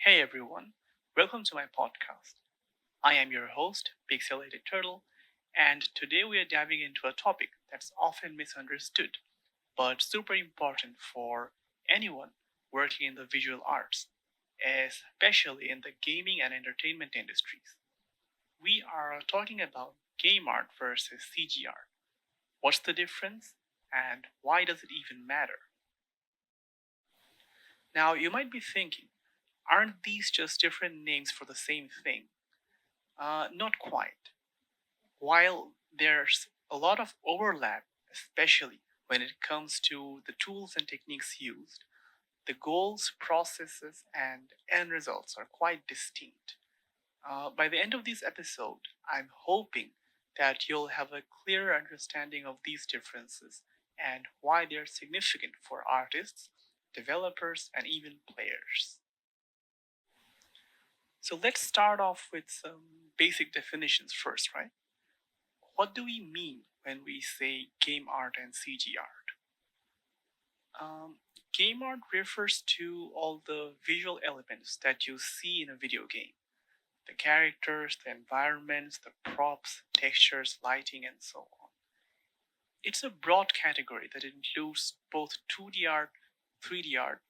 Hey everyone, welcome to my podcast. I am your host, Pixelated Turtle, and today we are diving into a topic that's often misunderstood but super important for anyone working in the visual arts, especially in the gaming and entertainment industries. We are talking about game art versus CG art. What's the difference, and why does it even matter? Now, you might be thinking, aren't these just different names for the same thing? Not quite. While there's a lot of overlap, especially when it comes to the tools and techniques used, the goals, processes, and end results are quite distinct. By the end of this episode, I'm hoping that you'll have a clearer understanding of these differences and why they're significant for artists, developers, and even players. So let's start off with some basic definitions first, right? What do we mean when we say game art and CG art? Game art refers to all the visual elements that you see in a video game: the characters, the environments, the props, textures, lighting, and so on. It's a broad category that includes both 2D art, 3D art,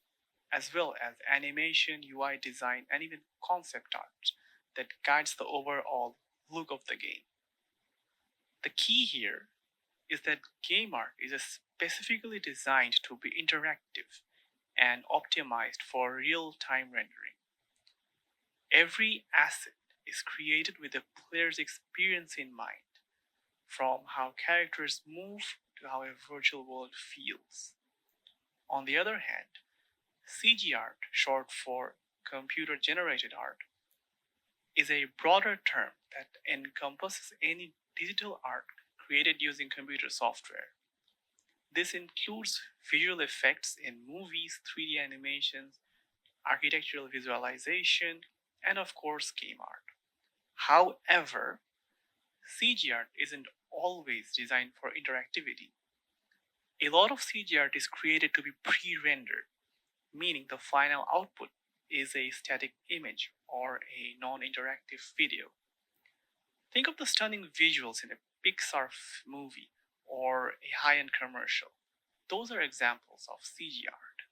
as well as animation, UI design, and even concept art that guides the overall look of the game. The key here is that game art is specifically designed to be interactive and optimized for real time rendering. Every asset is created with the player's experience in mind, from how characters move to how a virtual world feels. On the other hand, CG art, short for computer generated art, is a broader term that encompasses any digital art created using computer software. This includes visual effects in movies, 3D animations, architectural visualization, and of course, game art. However, CG art isn't always designed for interactivity. A lot of CG art is created to be pre rendered, meaning the final output is a static image or a non interactive video. Think of the stunning visuals in a Pixar movie or a high end commercial. Those are examples of CG art.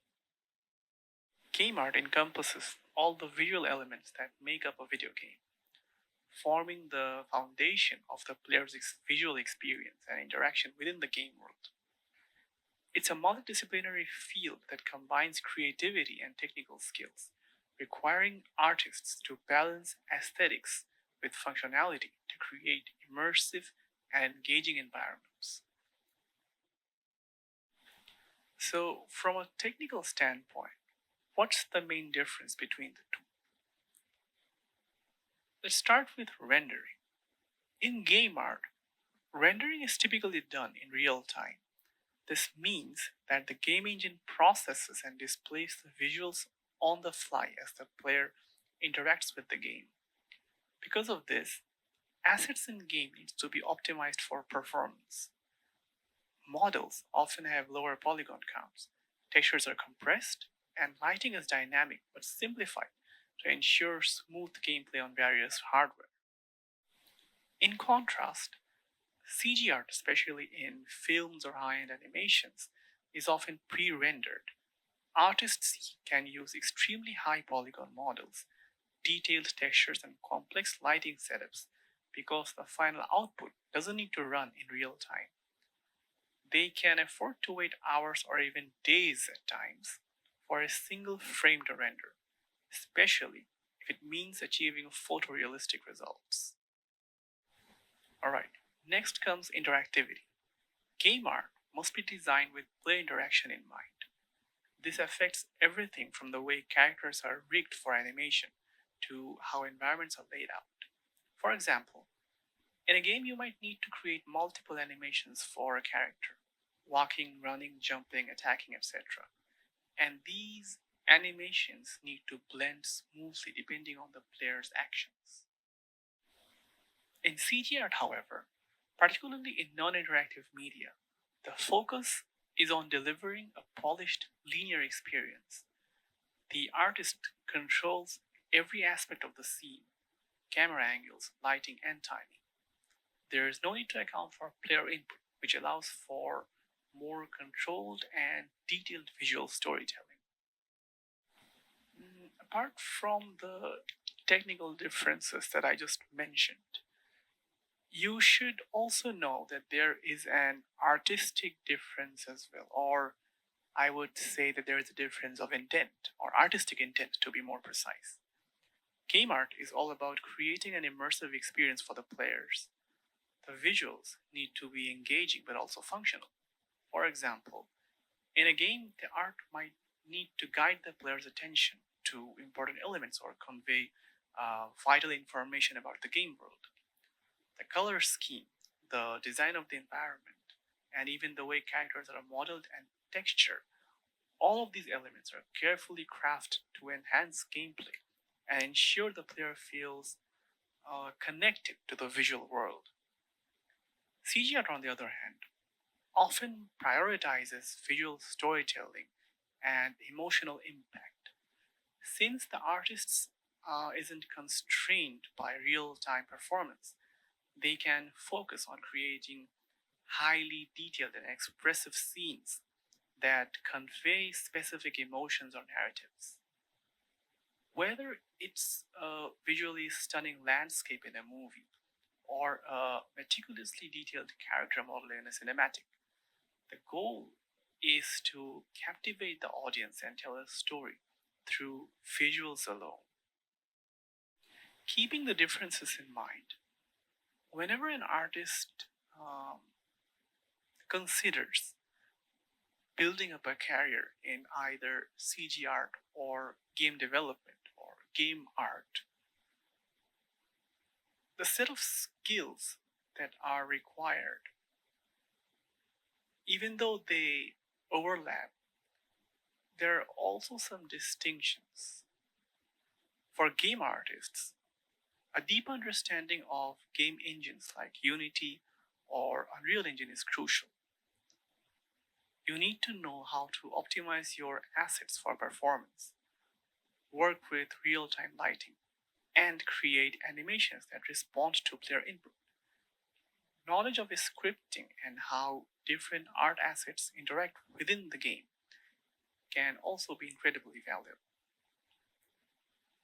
Game art encompasses all the visual elements that make up a video game, forming the foundation of the player's visual experience and interaction within the game world. It's a multidisciplinary field that combines creativity and technical skills, requiring artists to balance aesthetics with functionality to create immersive and engaging environments. So, from a technical standpoint, what's the main difference between the two? Let's start with rendering. In game art, rendering is typically done in real time. This means that the game engine processes and displays the visuals on the fly as the player interacts with the game. Because of this, assets in game needs to be optimized for performance. Models often have lower polygon counts, textures are compressed, and lighting is dynamic but simplified to ensure smooth gameplay on various hardware. In contrast, CG art, especially in films or high end animations, is often pre rendered. Artists can use extremely high polygon models, detailed textures, and complex lighting setups because the final output doesn't need to run in real time. They can afford to wait hours or even days at times for a single frame to render, especially if it means achieving photorealistic results. Alright, next comes interactivity. Game art must be designed with player interaction in mind. This affects everything from the way characters are rigged for animation to how environments are laid out. For example, in a game you might need to create multiple animations for a character: walking, running, jumping, attacking, etc. And these animations need to blend smoothly depending on the player's actions. In CG art, however, particularly in non interactive media, the focus is on delivering a polished, linear experience. The artist controls every aspect of the scene: camera angles, lighting, and timing. There is no need to account for player input, which allows for more controlled and detailed visual storytelling. Apart from the technical differences that I just mentioned, you should also know that there is an artistic difference as well, or I would say that there is a difference of intent, or artistic intent to be more precise. Game art is all about creating an immersive experience for the players. The visuals need to be engaging but also functional. For example, in a game, the art might need to guide the player's attention to important elements or convey vital information about the game world. The color scheme, the design of the environment, and even the way characters are modeled and texture, all of these elements are carefully crafted to enhance gameplay and ensure the player feels connected to the visual world. CG art, on the other hand, often prioritizes visual storytelling and emotional impact. Since the artist isn't constrained by real time performance, they can focus on creating highly detailed and expressive scenes that convey specific emotions or narratives. Whether it's a visually stunning landscape in a movie or a meticulously detailed character model in a cinematic, the goal is to captivate the audience and tell a story through visuals alone. Keeping the differences in mind, whenever an artist um, considers building up a career in either CG art or game development or game art, the set of skills that are required, even though they overlap, there are also some distinctions. For game artists, a deep understanding of game engines like Unity or Unreal Engine is crucial. You need to know how to optimize your assets for performance, work with real time lighting, and create animations that respond to player input. Knowledge of scripting and how different art assets interact within the game can also be incredibly valuable.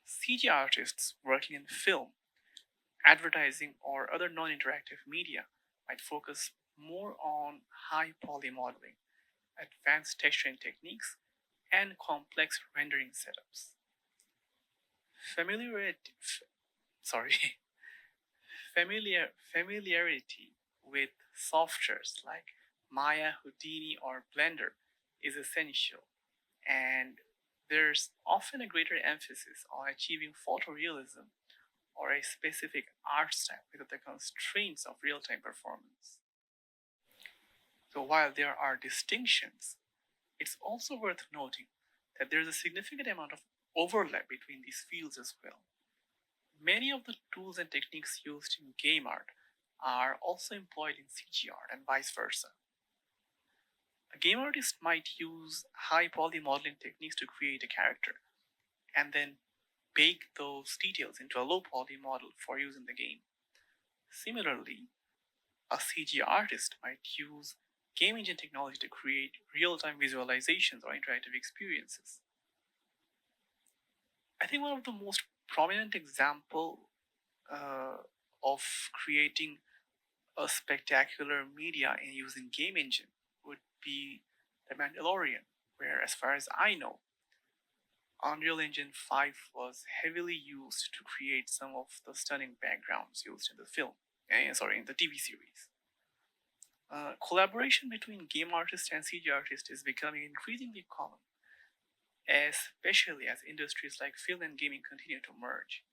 CG artists working in film, advertising, or other non interactive media might focus more on high poly modeling, advanced texturing techniques, and complex rendering setups. Familiarity, sorry, familiarity with softwares like Maya, Houdini, or Blender is essential, and there's often a greater emphasis on achieving photorealism or a specific art style without the constraints of real time performance. So, while there are distinctions, it's also worth noting that there's a significant amount of overlap between these fields as well. Many of the tools and techniques used in game art are also employed in CG art and vice versa. A game artist might use high poly modeling techniques to create a character and then bake those details into a low poly model for use in the game. Similarly, a CG artist might use game engine technology to create real time visualizations or interactive experiences. I think one of the most prominent example uh, of creating a spectacular media in using game engine would be The Mandalorian, where, as far as I know, Unreal Engine 5 was heavily used to create some of the stunning backgrounds used in the film, in the TV series. Collaboration between game artists and CG artists is becoming increasingly common, especially as industries like film and gaming continue to merge.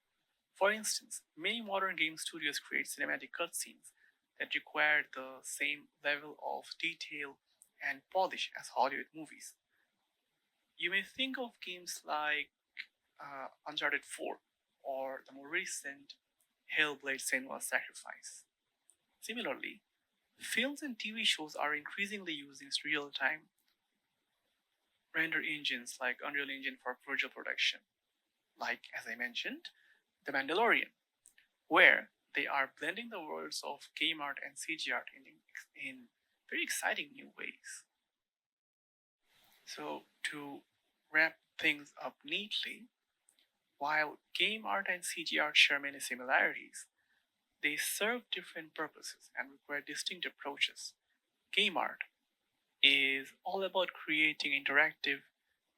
For instance, many modern game studios create cinematic cutscenes that require the same level of detail and polish as Hollywood movies. You may think of games like Uncharted 4 or the more recent Hellblade Senua's Sacrifice. Similarly, films and TV shows are increasingly using real time render engines like Unreal Engine for virtual production. like, as I mentioned, The Mandalorian, where they are blending the worlds of game art and CG art in very exciting new ways. So, to wrap things up neatly, while game art and CG art share many similarities, they serve different purposes and require distinct approaches. Game art is all about creating interactive,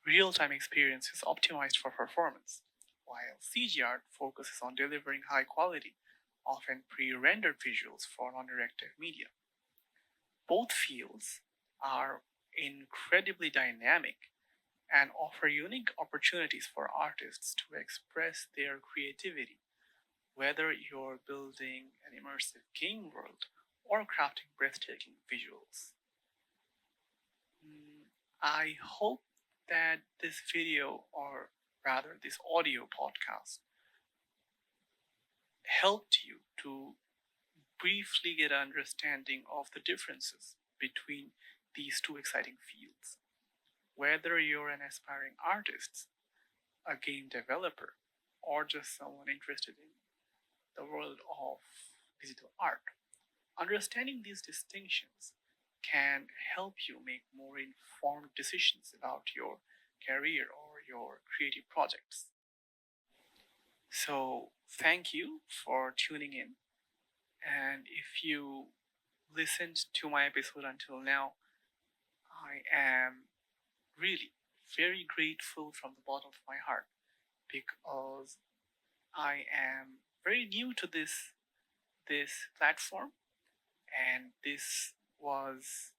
real time experiences optimized for performance, while CG art focuses on delivering high quality, often pre rendered visuals for non interactive media. Both fields are incredibly dynamic and offer unique opportunities for artists to express their creativity, whether you're building an immersive game world or crafting breathtaking visuals. Mm, I hope that this video, or rather this audio podcast, helped you to briefly get an understanding of the differences between these two exciting fields. Whether you're an aspiring artist, a game developer, or just someone interested in the world of digital art, understanding these distinctions can help you make more informed decisions about your career or your creative projects. So, thank you for tuning in. And if you listened to my episode until now, I am really very grateful from the bottom of my heart because I am very new to this platform, and this was,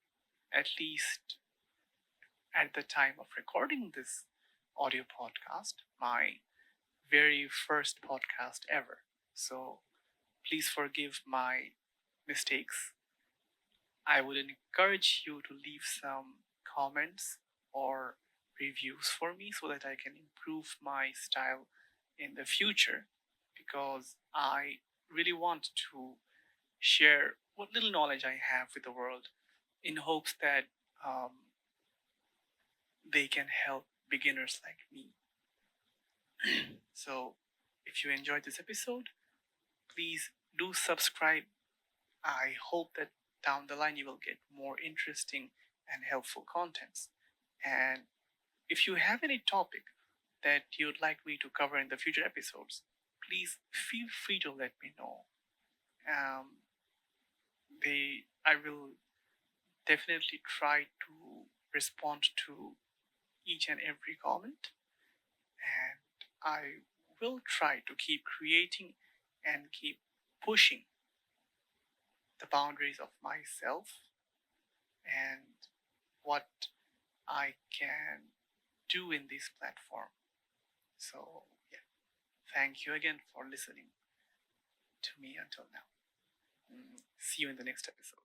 at least at the time of recording this audio podcast, my very first podcast ever. So please forgive my mistakes. I would encourage you to leave some comments or reviews for me so that I can improve my style in the future, because I really want to share what little knowledge I have with the world in hopes that um, they can help beginners like me. So, if you enjoyed this episode, please do subscribe. I hope that down the line you will get more interesting and helpful contents. And if you have any topic that you'd like me to cover in the future episodes, please feel free to let me know. Um, I will definitely try to respond to each and every comment, and I will try to keep creating and keep pushing the boundaries of myself and what I can do in this platform. So, yeah, thank you again for listening to me until now. See you in the next episode.